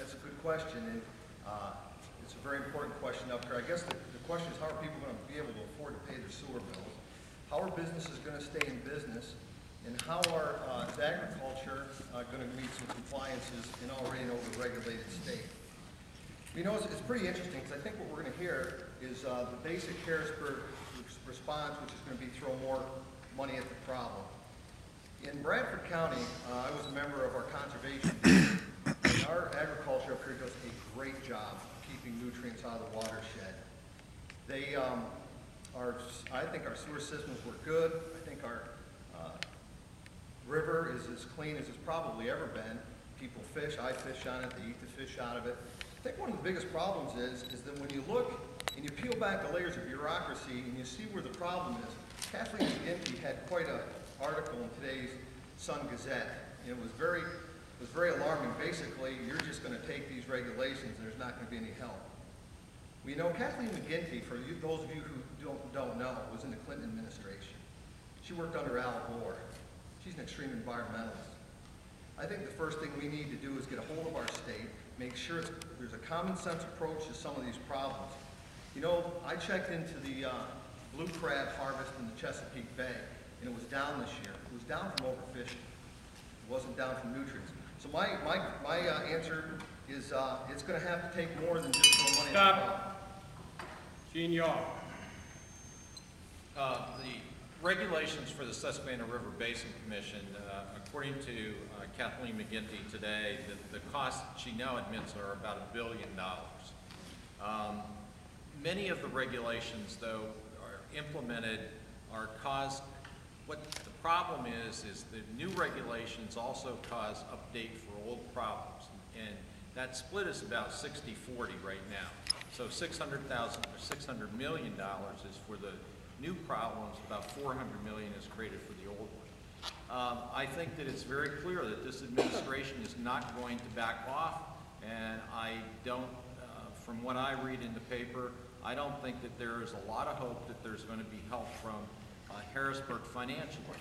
that's a good question, and it's a very important question up here. I guess the question is, how are people going to be able to afford to pay their sewer bills? How are businesses going to stay in business? And how is agriculture going to meet some compliances in already an overregulated state? You know, it's pretty interesting, because I think what we're going to hear is the basic Harrisburg response, which is going to be throw more money at the problem. In Bradford County, I was a member of our conservation group, and our agriculture up here does a great job of keeping nutrients out of the watershed. They I think our sewer systems were good. I think our river is as clean as it's probably ever been. People fish, I fish on it, they eat the fish out of it. I think one of the biggest problems is that when you look and you peel back the layers of bureaucracy and you see where the problem is. Kathleen McGinty had quite an article in today's Sun Gazette. And it was very alarming. Basically, you're just going to take these regulations and there's not going to be any help. Well, you know, Kathleen McGinty, for you, those of you who don't know, was in the Clinton administration. She worked under Al Gore. She's an extreme environmentalist. I think the first thing we need to do is get a hold of our state, make sure there's a common sense approach to some of these problems. You know, I checked into the blue crab harvest in the Chesapeake Bay, and it was down this year. It was down from overfishing. It wasn't down from nutrients. So my answer is it's going to have to take more than just throw money at the problem. Gene Yaw. The regulations for the Susquehanna River Basin Commission, according to Kathleen McGinty today, the costs she now admits are about $1 billion. Many of the regulations, though, are implemented are caused. What the problem is the new regulations also cause update for old problems, and that split is about 60-40 right now. So $600,000 or $600 million is for the new problems, about $400 million is created for the old one. I think that it's very clear that this administration is not going to back off, and I don't, from what I read in the paper, I don't think that there is a lot of hope that there's going to be help from Harrisburg financially.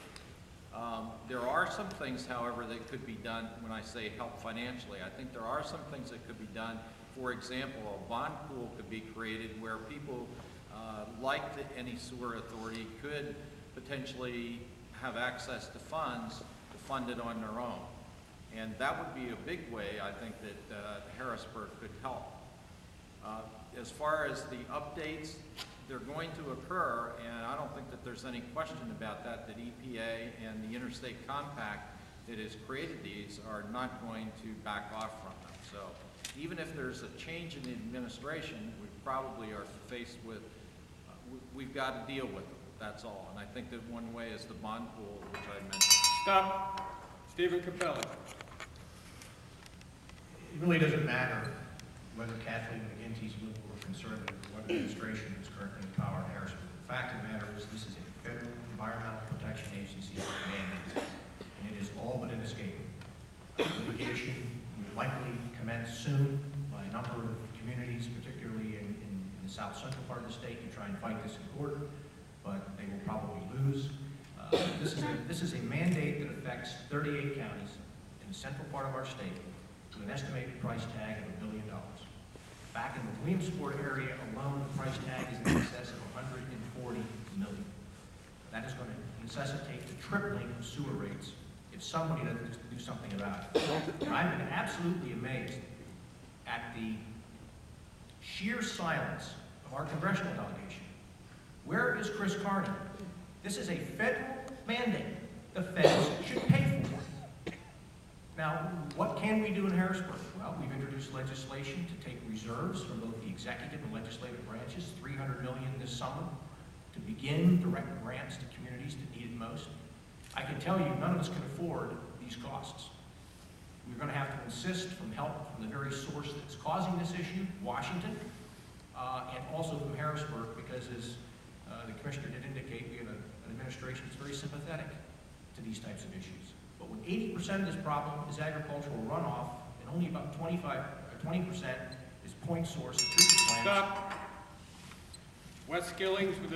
There are some things, however, that could be done when I say help financially. I think there are some things that could be done. For example, a bond pool could be created where people like any sewer authority could potentially have access to funds to fund it on their own. And that would be a big way, I think, that Harrisburg could help. As far as the updates, they're going to occur, and I don't think that there's any question about that EPA and the Interstate Compact that has created these are not going to back off from them. So even if there's a change in the administration, we probably are faced with, we've got to deal with them, that's all. And I think that one way is the bond pool, which I mentioned. Stop. Stephen Capelli. It really doesn't matter whether Kathleen McGinty's liberal or conservative, or what administration is currently in power in Harrisburg. The fact of the matter is this is a federal environmental protection agency mandate, and it is all but inescapable. Litigation will likely commence soon by a number of communities, particularly in the south central part of the state, to try and fight this in court, but they will probably lose. This is a mandate that affects 38 counties in the central part of our state with an estimated price tag of $1 billion. Back in the Williamsport area alone, the price tag is in excess of $140 million. That is going to necessitate the tripling of sewer rates if somebody doesn't do something about it. I've been absolutely amazed at the sheer silence of our congressional delegation. Where is Chris Carney? This is a federal mandate. The feds should pay for it. Now, what can we do in Harrisburg? Well, we've introduced legislation to take reserves from both the executive and legislative branches, $300 million this summer, to begin direct grants to communities that need it most. I can tell you, none of us can afford these costs. We're going to have to insist from help from the very source that's causing this issue, Washington, and also from Harrisburg, because as the commissioner did indicate, we have an administration that's very sympathetic to these types of issues. But when 80% of this problem is agricultural runoff, and only about 20% is point source treatment plants. Stop. Wes Skillings with